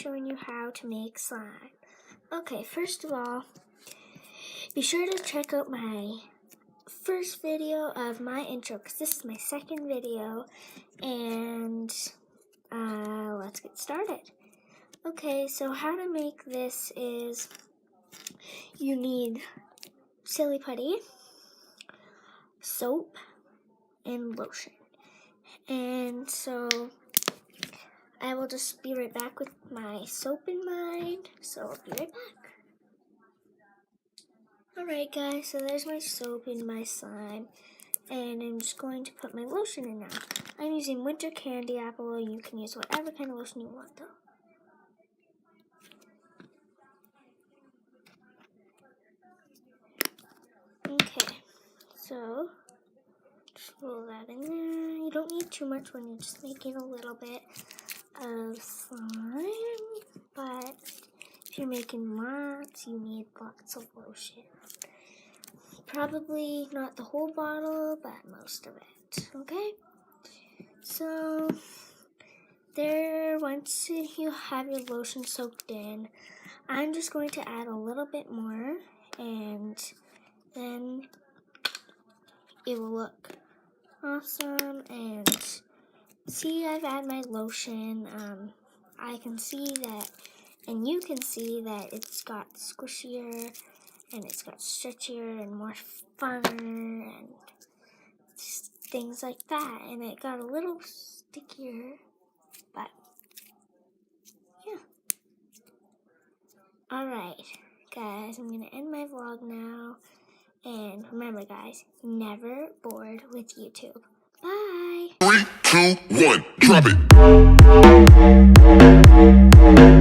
showing you how to make slime. Okay, first of all, be sure to check out my first video of my intro, because this is my second video, and let's get started. Okay, so how to make this is you need silly putty, soap, and lotion. And so I will just be right back with my soap in mind, so I'll be right back. Alright guys, so there's my soap in my slime, and I'm just going to put my lotion in now. I'm using Winter Candy Apple. You can use whatever kind of lotion you want though. Okay, so just roll that in there. You don't need too much when you're just making a little bit of slime, but if you're making lots, you need lots of lotion. Probably not the whole bottle, but most of it, okay? So, once you have your lotion soaked in, I'm just going to add a little bit more, and then it will look awesome. And see, I've added my lotion. I can see that, and you can see that it's got squishier, and it's got stretchier and more funner and things like that. And it got a little stickier, but yeah. Alright, guys, I'm going to end my vlog now. And remember, guys, never bored with YouTube. Bye! 3, 2, 1, drop it!